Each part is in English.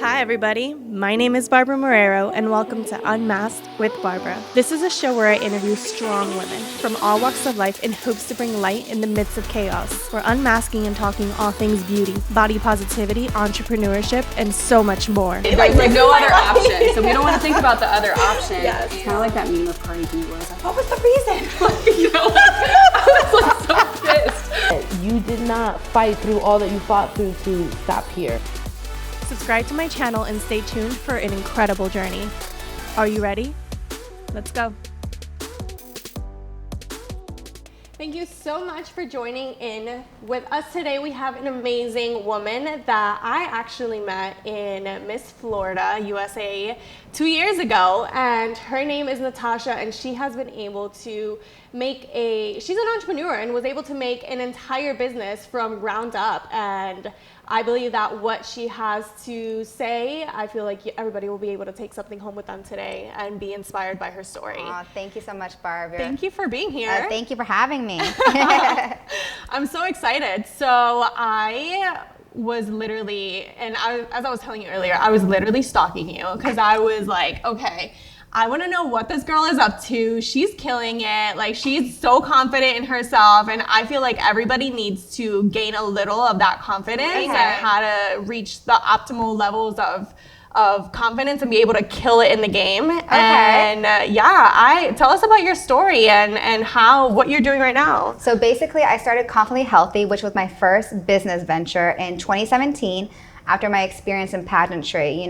Hi everybody, my name is Bárbara Marrero and welcome to Unmasked with Barbara. This is a show where I interview strong women from all walks of life in hopes to bring light in the midst of chaos. We're unmasking and talking all things beauty, body positivity, entrepreneurship, and so much more. There's like no other option, so we don't want to think about the other option. Yes. It's kind of like that meme of Cardi B was like, what was the reason? I was like so pissed. You did not fight through all that you fought through to stop here. Subscribe to my channel and stay tuned for an incredible journey. Are you ready? Let's go. Thank you so much for joining in with us today. We have an amazing woman that I actually met in Miss Florida, USA, 2 years ago, and her name is Natasha, and she has been able to she's an entrepreneur and was able to make an entire business from ground up. And I believe that what she has to say, I feel like everybody will be able to take something home with them today and be inspired by her story. Thank you so much, Barbara. Thank you for being here. Thank you for having me. I'm so excited. So I was literally, as I was telling you earlier, I was literally stalking you because I was like, okay, I want to know what this girl is up to. She's killing it. Like, she's so confident in herself. And I feel like everybody needs to gain a little of that confidence and how to reach the optimal levels of confidence and be able to kill it in the game. Okay. And tell us about your story and what you're doing right now. So basically, I started Confidently Healthy, which was my first business venture in 2017 after my experience in pageantry,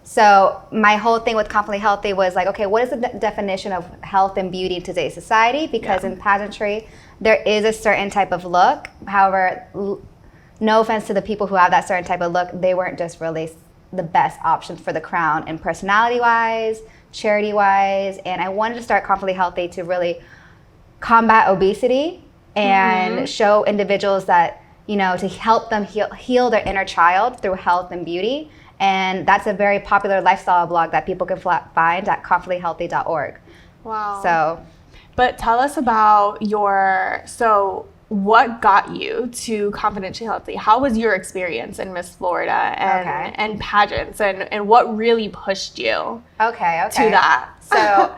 So my whole thing with Confidently Healthy was like, okay, what is the definition of health and beauty in today's society? Because in pageantry, there is a certain type of look. However, no offense to the people who have that certain type of look, they weren't just really the best options for the crown, and personality-wise, charity-wise. And I wanted to start Confidently Healthy to really combat obesity and show individuals that, to help them heal their inner child through health and beauty. And that's a very popular lifestyle blog that people can find at confidentlyhealthy.org. Wow. But tell us about what got you to Confidently Healthy? How was your experience in Miss Florida and pageants, and what really pushed you to that? So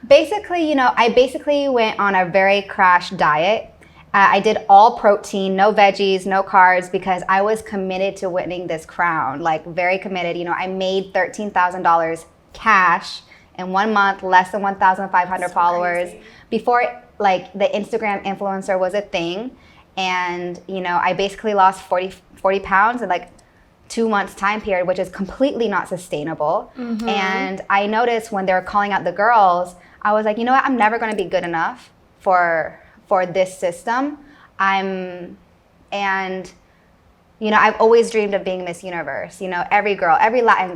basically, I went on a very crash diet. I did all protein, no veggies, no carbs, because I was committed to winning this crown, like very committed. I made $13,000 cash in 1 month, less than 1,500 followers. Crazy. Before the Instagram influencer was a thing. And, I basically lost 40 pounds in 2 months time period, which is completely not sustainable. And I noticed when they were calling out the girls, I was like, you know what, I'm never gonna be good enough for this system. I've always dreamed of being Miss Universe. Every Latin girl, every Latin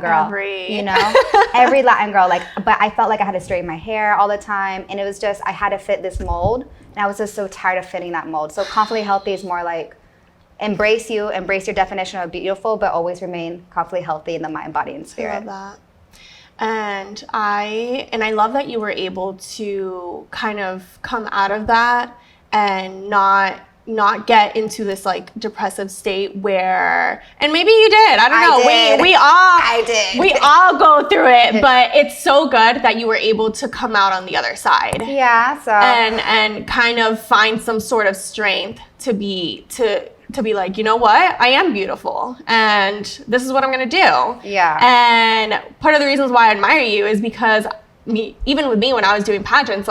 girl. But I felt like I had to straighten my hair all the time, and it was just I had to fit this mold, and I was just so tired of fitting that mold. So Confidently Healthy is more like embrace your definition of beautiful, but always remain confidently healthy in the mind, body, and spirit. I love that. And I love that you were able to kind of come out of that and not get into this depressive state where, and maybe you did, I don't know. We all go through it, but it's so good that you were able to come out on the other side. Yeah. So and kind of find some sort of strength to be like, you know what, I am beautiful and this is what I'm gonna do. Yeah. And part of the reasons why I admire you is because even with me when I was doing pageants,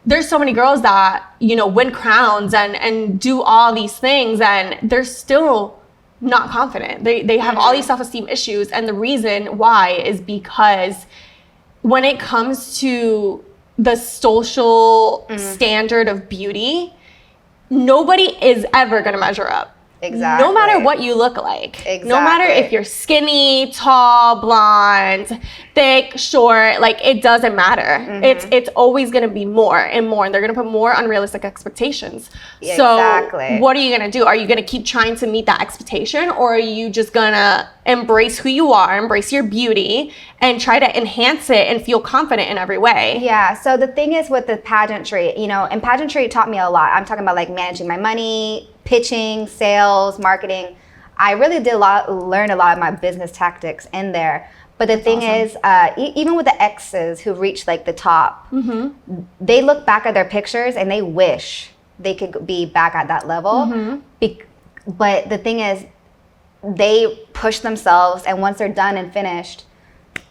there's so many girls that, win crowns and do all these things and they're still not confident. They have all these self-esteem issues, and the reason why is because when it comes to the social standard of beauty, nobody is ever going to measure up. Exactly. No matter what you look like. Exactly. No matter if you're skinny, tall, blonde, thick, short, it doesn't matter. It's always going to be more and more, and they're going to put more unrealistic expectations. Exactly. So what are you going to do? Are you going to keep trying to meet that expectation, or are you just going to embrace who you are, embrace your beauty, and try to enhance it and feel confident in every way? Yeah, so the thing is with the pageantry, and pageantry taught me a lot. I'm talking about managing my money, pitching, sales, marketing. I really learn a lot of my business tactics in there. But the thing is, even with the exes who reach like the top, they look back at their pictures and they wish they could be back at that level. But the thing is, they push themselves, and once they're done and finished,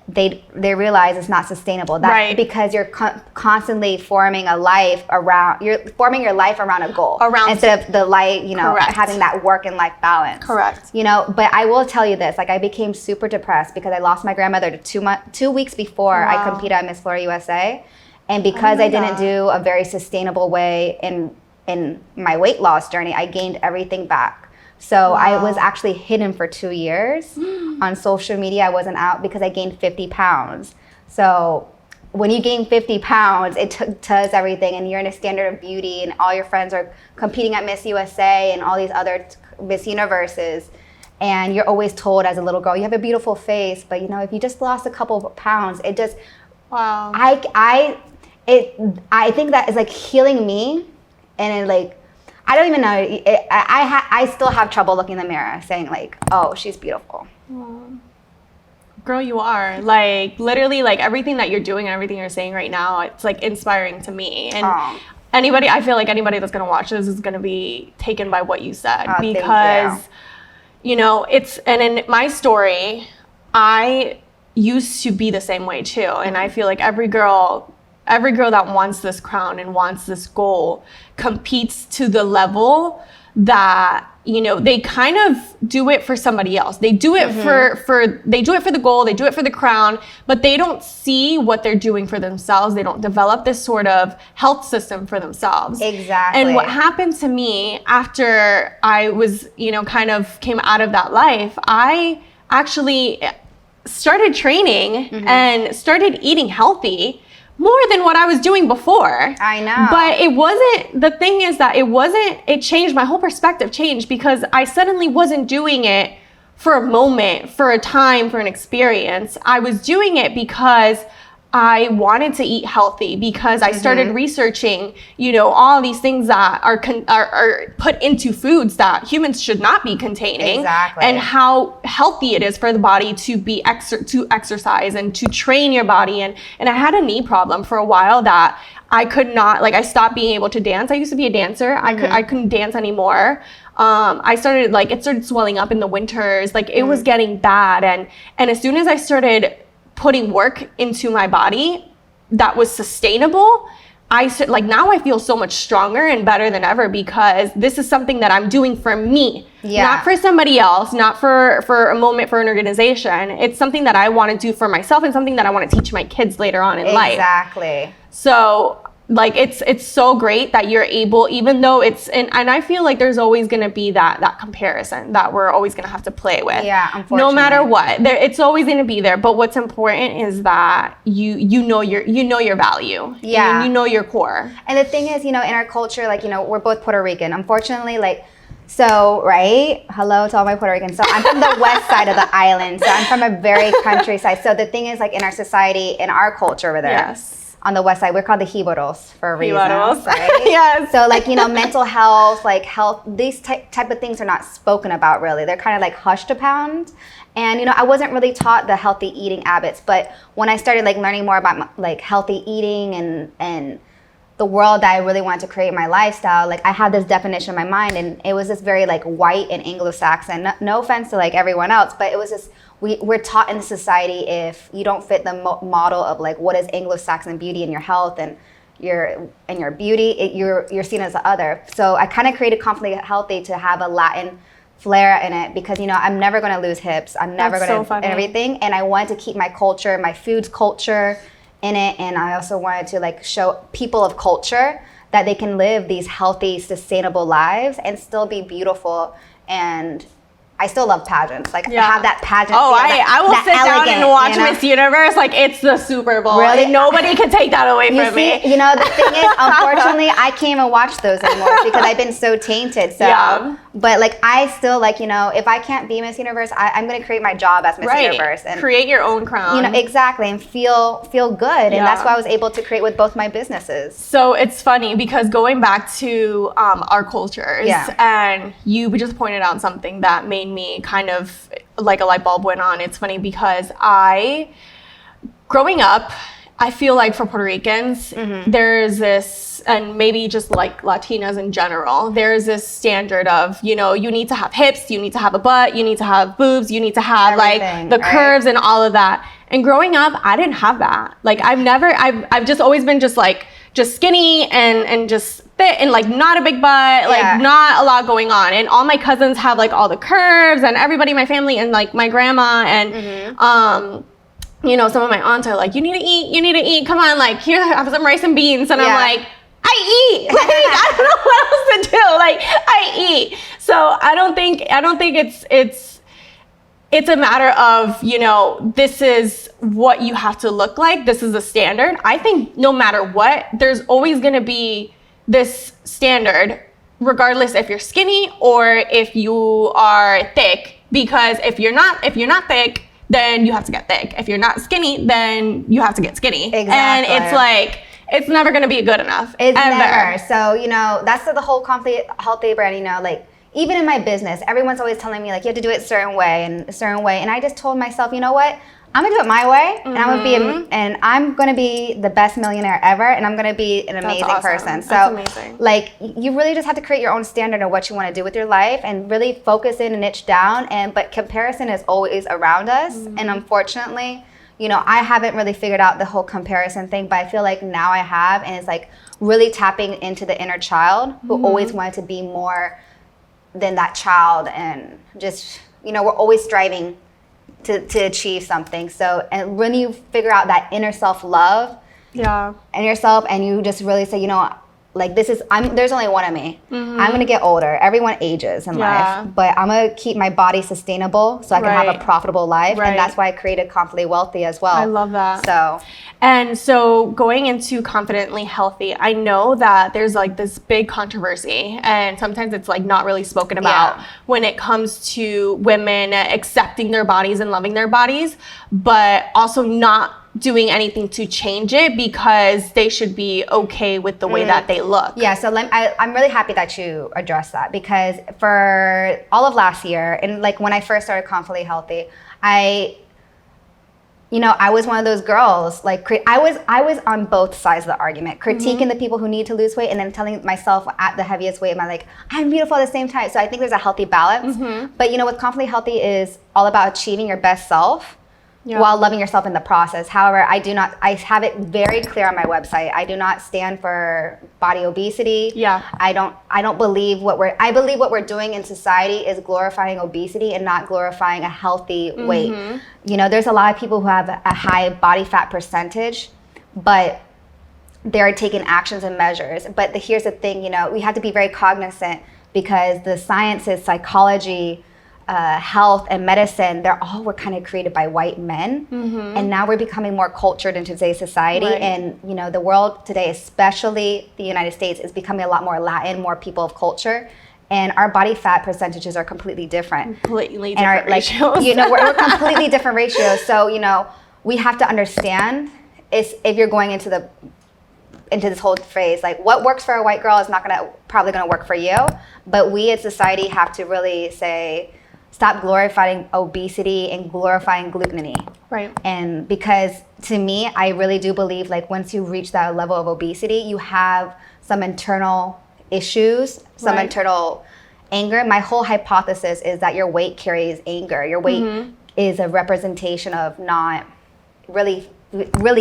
they realize it's not sustainable. That's because you're constantly forming your life around a goal instead of the life, having that work and life balance. Correct. But I will tell you this, like I became super depressed because I lost my grandmother 2 weeks before I competed at Miss Florida USA. And because I didn't do a very sustainable way in my weight loss journey, I gained everything back. So I was actually hidden for 2 years on social media. I wasn't out because I gained 50 pounds. So when you gain 50 pounds, it does everything, and you're in a standard of beauty, and all your friends are competing at Miss USA and all these other Miss Universes. And you're always told as a little girl, you have a beautiful face, but if you just lost a couple of pounds, it just, I think that is like healing me, and it I don't even know. I still have trouble looking in the mirror saying like, oh, she's beautiful. Girl, you are. Like literally like everything that you're doing and everything you're saying right now, it's like inspiring to me. And I feel like anybody that's going to watch this is going to be taken by what you said. Because, and in my story, I used to be the same way too. And I feel like every girl that wants this crown and wants this goal competes to the level that they kind of do it for somebody else. They do it they do it for the goal, they do it for the crown, but they don't see what they're doing for themselves. They don't develop this sort of health system for themselves. Exactly. And what happened to me after I was, kind of came out of that life, I actually started training and started eating healthy more than what I was doing before. I know. But it changed, my whole perspective changed because I suddenly wasn't doing it for a moment, for a time, for an experience. I was doing it because I wanted to eat healthy, because I started researching, all these things that are put into foods that humans should not be containing. Exactly. And how healthy it is for the body to be to exercise and to train your body. And I had a knee problem for a while that I could not, I stopped being able to dance. I used to be a dancer. I couldn't dance anymore. It started swelling up in the winters. It was getting bad. And as soon as I started putting work into my body that was sustainable, now I feel so much stronger and better than ever, because this is something that I'm doing for me, not for somebody else, not for a moment, for an organization. It's something that I want to do for myself and something that I want to teach my kids later on in life. Exactly. So it's so great that you're able, even though and I feel like there's always going to be that comparison that we're always going to have to play with. Yeah, unfortunately. No matter what, it's always going to be there. But what's important is that you know your value. Yeah. And you know your core. And the thing is, in our culture, we're both Puerto Rican. Unfortunately, hello to all my Puerto Ricans. So I'm from the west side of the island. So I'm from a very countryside. So the thing is, in our society, in our culture over there. Yes. On the west side, we're called the Jibaros for a reason, Jibaros. right? Yes. So mental health, health, these type of things are not spoken about really. They're kind of hushed upon. And, I wasn't really taught the healthy eating habits, but when I started learning more about healthy eating and the world that I really wanted to create my lifestyle, I had this definition in my mind, and it was this very white and Anglo-Saxon. No offense to everyone else, but it was just, we're taught in society, if you don't fit the model of what is Anglo-Saxon beauty and your health and your beauty, you're seen as the other. So I kind of created Confidently Healthy to have a Latin flair in it, because I'm never going to lose hips. I'm never going to everything, and I wanted to keep my culture, my foods culture in it, and I also wanted to show people of culture that they can live these healthy, sustainable lives and still be beautiful. And I still love pageants. I have that pageant. Oh, I will sit down and watch Miss Universe it's the Super Bowl. Really? Nobody can take that away from me. The thing is, unfortunately, I can't even watch those anymore because I've been so tainted. So But like, I still like, you know, if I can't be Miss Universe, I'm going to create my job as Miss Universe. And create your own crown. You know, exactly. And feel good. And that's what I was able to create with both my businesses. So it's funny because going back to our cultures, and you just pointed out something that made me kind of like a light bulb went on. It's funny because growing up, I feel like for Puerto Ricans, there's this, and maybe just like Latinas in general, there's this standard of, you know, you need to have hips, you need to have a butt, you need to have boobs, you need to have like the curves and all of that. And growing up, I didn't have that. Like I've just always been just skinny and just fit and like not a big butt, like not a lot going on. And all my cousins have like all the curves and everybody in my family and like my grandma and, you know, some of my aunts are like, you need to eat, come on, like, here, have some rice and beans. And I'm like, I eat, like, I don't know what else to do, like, I eat. So I don't think it's a matter of, you know, this is what you have to look like, this is the standard. I think no matter what, there's always gonna be this standard, regardless if you're skinny or if you are thick, because if you're not thick, then you have to get thick. If you're not skinny, then you have to get skinny. Exactly. And it's like, it's never gonna be good enough. It's never. So, you know, that's the whole Confidently Healthy brand, you know, like, even in my business, everyone's always telling me, like, you have to do it a certain way. And I just told myself, you know what? I'm gonna do it my way, and I'm gonna be the best millionaire ever, and I'm gonna be an amazing person. So, that's amazing. Like, you really just have to create your own standard of what you want to do with your life, and really focus in and niche down. But comparison is always around us, and unfortunately, you know, I haven't really figured out the whole comparison thing, but I feel like now I have, and it's like really tapping into the inner child who always wanted to be more than that child, and just, you know, we're always striving to achieve something. So, and when you figure out that inner self-love and yourself, and you just really say, you know, like, there's only one of me. I'm gonna get older. Everyone ages in life, but I'm gonna keep my body sustainable so I can have a profitable life. And that's why I created Confidently Wealthy as well. I love that. So going into Confidently Healthy, I know that there's like this big controversy, and sometimes it's like not really spoken about when it comes to women accepting their bodies and loving their bodies, but also not doing anything to change it because they should be okay with the way that they look. Yeah, so I'm really happy that you addressed that, because for all of last year, and like when I first started Confidently Healthy, I was one of those girls, like, I was on both sides of the argument, critiquing the people who need to lose weight, and then telling myself at the heaviest weight, I'm like, I'm beautiful at the same time. So I think there's a healthy balance. But, you know, what Confidently Healthy is all about achieving your best self while loving yourself in the process. However, I have it very clear on my website. I do not stand for body obesity. I don't believe I believe what we're doing in society is glorifying obesity and not glorifying a healthy weight. You know, there's a lot of people who have a high body fat percentage, but they're taking actions and measures. But here's the thing, you know, we have to be very cognizant, because the sciences, psychology, health and medicine, were kind of created by white men, and now we're becoming more cultured in today's society, and you know, the world today, especially the United States, is becoming a lot more Latin, more people of culture, and our body fat percentages are completely different. Completely different ratios. Like, you know, we're completely different ratios. So, you know, we have to understand if you're going into this whole phase, like, what works for a white girl is probably gonna work for you, but we as society have to really say, stop glorifying obesity and glorifying gluttony. Right. And because to me, I really do believe, like, once you reach that level of obesity, you have some internal issues, some internal anger. My whole hypothesis is that your weight carries anger. Your weight is a representation of not really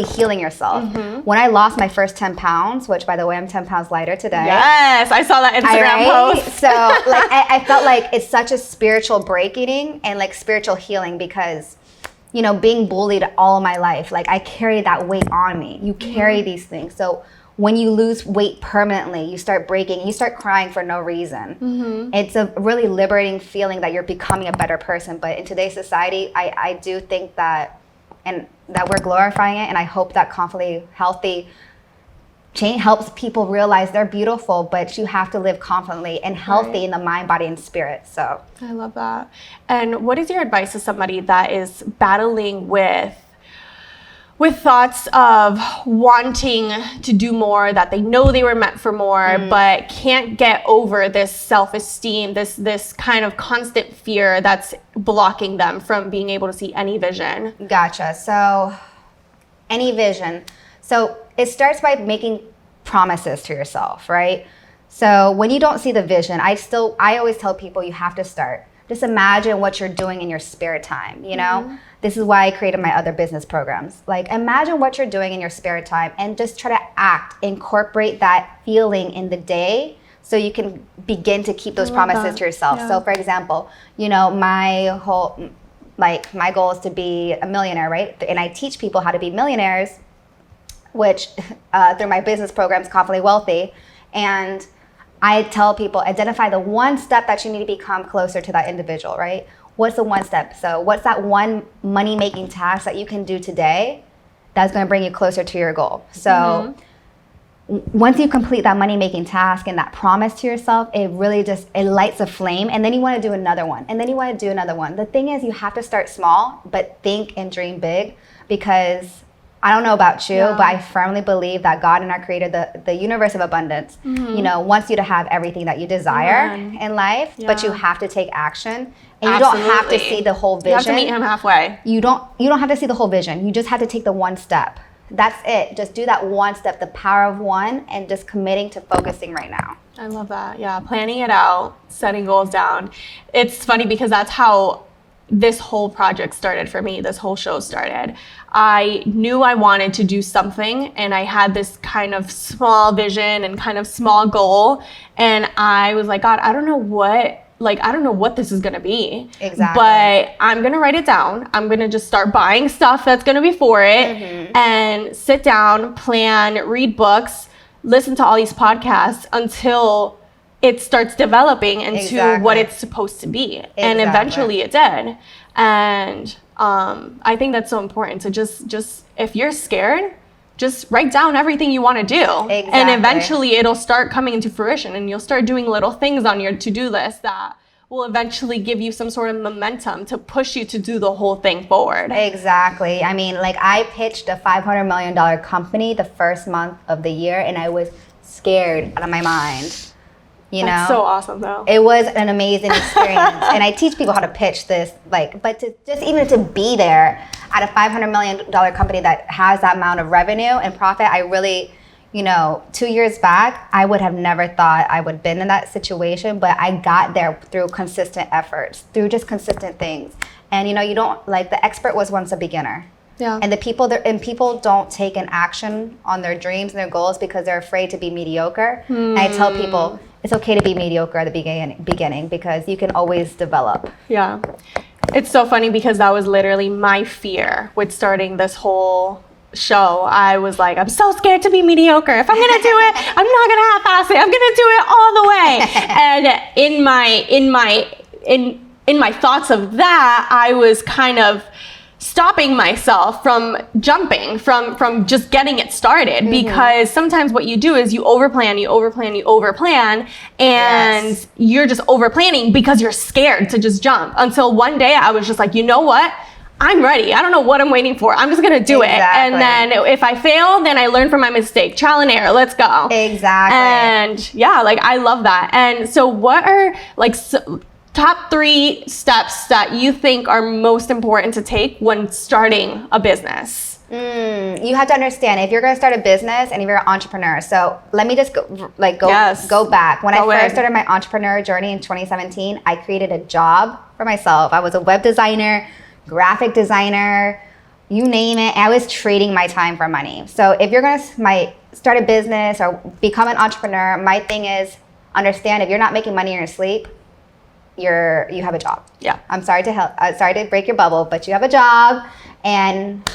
healing yourself. When I lost my first 10 pounds, which, by the way, I'm 10 pounds lighter today. Yes, I saw that Instagram post. So, like, I felt like it's such a spiritual breaking and, like, spiritual healing, because, you know, being bullied all of my life, like, I carry that weight on me. You carry these things. So when you lose weight permanently, you start breaking, you start crying for no reason. It's a really liberating feeling that you're becoming a better person. But in today's society, I do think that we're glorifying it, and I hope that Confidently Healthy helps people realize they're beautiful, but you have to live confidently and healthy in the mind, body, and spirit. So I love that. And what is your advice to somebody that is battling with thoughts of wanting to do more, that they know they were meant for more, but can't get over this self-esteem, this kind of constant fear that's blocking them from being able to see any vision? Gotcha. So any vision. So it starts by making promises to yourself, right? So when you don't see the vision, I always tell people you have to start. Just imagine what you're doing in your spare time, you know? This is why I created my other business programs. Like, imagine what you're doing in your spare time and just try to incorporate that feeling in the day so you can begin to keep those promises to yourself. Yeah. So for example, you know, my goal is to be a millionaire, right? And I teach people how to be millionaires, which through my business programs, Confidently Wealthy. And I tell people, identify the one step that you need to become closer to that individual, right? What's the one step? So what's that one money-making task that you can do today that's going to bring you closer to your goal? So once you complete that money-making task and that promise to yourself, it really it lights a flame, and then you want to do another one, and then you want to do another one. The thing is, you have to start small, but think and dream big, because I don't know about you, but I firmly believe that God and our Creator, the universe of abundance, you know, wants you to have everything that you desire in life, but you have to take action. And you don't have to see the whole vision. You have to meet him halfway. You don't have to see the whole vision. You just have to take the one step. That's it. Just do that one step, the power of one, and just committing to focusing right now. I love that. Yeah, planning it out, setting goals down. It's funny because that's how this whole project started for me. This whole show started. I knew I wanted to do something, and I had this kind of small vision and kind of small goal. And I was like, God, I don't know what this is going to be. Exactly. But I'm going to write it down. I'm going to just start buying stuff that's going to be for it, and sit down, plan, read books, listen to all these podcasts until it starts developing into what it's supposed to be. And eventually it did. And I think that's so important to just if you're scared, just write down everything you want to do. And eventually it'll start coming into fruition, and you'll start doing little things on your to-do list that will eventually give you some sort of momentum to push you to do the whole thing forward. Exactly. I mean, like, I pitched a $500 million company the first month of the year, and I was scared out of my mind. You That's know, so awesome though. It was an amazing experience. And I teach people how to pitch this, but to just even to be there at a $500 million company that has that amount of revenue and profit, I really, 2 years back, I would have never thought I would have been in that situation, but I got there through consistent efforts, through just consistent things. And you don't, the expert was once a beginner. Yeah. And people don't take an action on their dreams and their goals because they're afraid to be mediocre. And I tell people, it's okay to be mediocre at the beginning because you can always develop. Yeah. It's so funny because that was literally my fear with starting this whole show. I was like, I'm so scared to be mediocre. If I'm going to do it, I'm not going to half-ass it. I'm going to do it all the way. And in my thoughts of that, I was kind of stopping myself from jumping, from just getting it started, because sometimes what you do is you overplan, and you're just overplanning because you're scared to just jump. Until one day I was just like, you know what? I'm ready. I don't know what I'm waiting for. I'm just gonna do it. And then if I fail, then I learn from my mistake. Trial and error. Let's go. Exactly. And yeah, I love that. And so what are top 3 steps that you think are most important to take when starting a business? You have to understand, if you're going to start a business and if you're an entrepreneur. So let me just go back. When I first started my entrepreneur journey in 2017, I created a job for myself. I was a web designer, graphic designer, you name it. I was trading my time for money. So if you're going to start a business or become an entrepreneur, my thing is understand, if you're not making money in your sleep, you have a job. Yeah. I'm sorry to break your bubble, but you have a job, and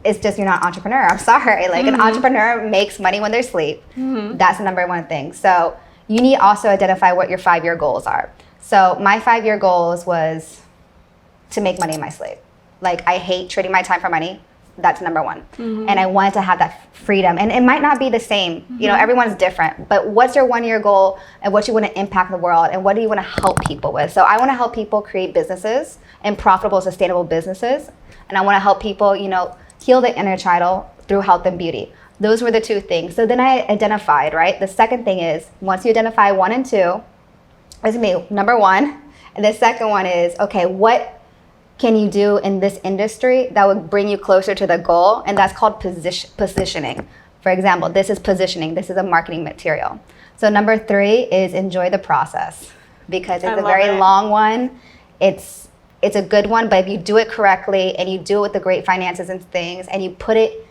it's just you're not an entrepreneur. I'm sorry. An entrepreneur makes money when they sleep. That's the number one thing. So you need to also identify what your 5-year goals are. So my 5-year goals was to make money in my sleep. I hate trading my time for money. That's number one. And I wanted to have that freedom. And it might not be the same. You know, everyone's different. But what's your 1 year goal and what you want to impact the world and what do you want to help people with? So I want to help people create businesses and profitable, sustainable businesses. And I want to help people, you know, heal the inner child through health and beauty. Those were the two things. So then I identified, right? The second thing is, once you identify 1 and 2, it's gonna be number 1. And the second one is, okay, what can you do in this industry that would bring you closer to the goal? And that's called positioning. For example, this is positioning. This is a marketing material. So number 3 is enjoy the process, because it's a very long one. It's a good one, but if you do it correctly and you do it with the great finances and things, and you put it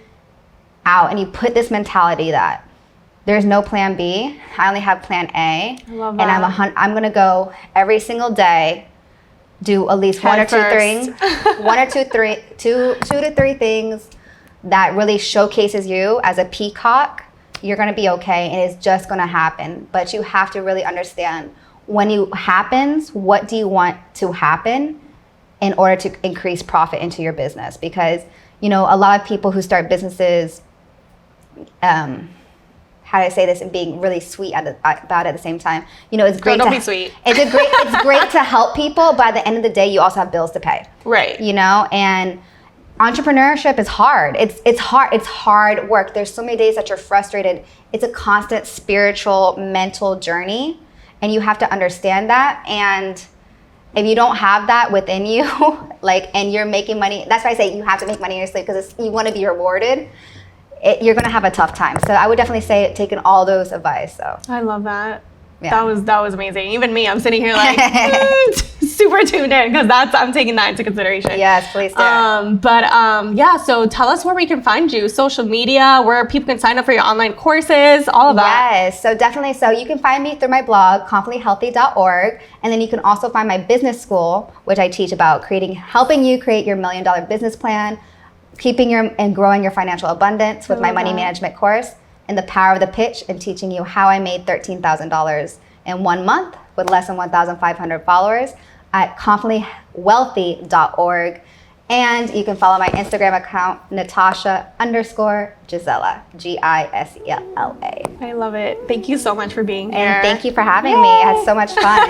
out and you put this mentality that there's no plan B, I only have plan A. I love that. And I'm gonna go every single day, do at least one or two to three things that really showcases you as a peacock. You're gonna be okay, and it's just gonna happen. But you have to really understand, when it happens, what do you want to happen in order to increase profit into your business? Because, you know, a lot of people who start businesses, how do I say this and being really sweet about it at the same time? You know, it's great. Don't be sweet. It's great to help people, but at the end of the day, you also have bills to pay. Right. You know, and entrepreneurship is hard. It's hard. It's hard work. There's so many days that you're frustrated. It's a constant spiritual, mental journey, and you have to understand that. And if you don't have that within you, and you're making money, that's why I say you have to make money in your sleep, because you want to be rewarded. You're gonna have a tough time. So I would definitely say taking all those advice. So I love that. Yeah. That was amazing. Even me, I'm sitting here like super tuned in, because I'm taking that into consideration. Yes, please do. Yeah. So tell us where we can find you, social media, where people can sign up for your online courses, all of that. Yes. So definitely. So you can find me through my blog, confidentlyhealthy.org, and then you can also find my business school, which I teach about helping you create your $1 million business plan, keeping and growing your financial abundance with my money management course, and the power of the pitch, and teaching you how I made $13,000 in 1 month with less than 1,500 followers at confidentlywealthy.org. And you can follow my Instagram account, Natasha_Gisela, Gisela. I love it. Thank you so much for being here. And thank you for having me. I had so much fun.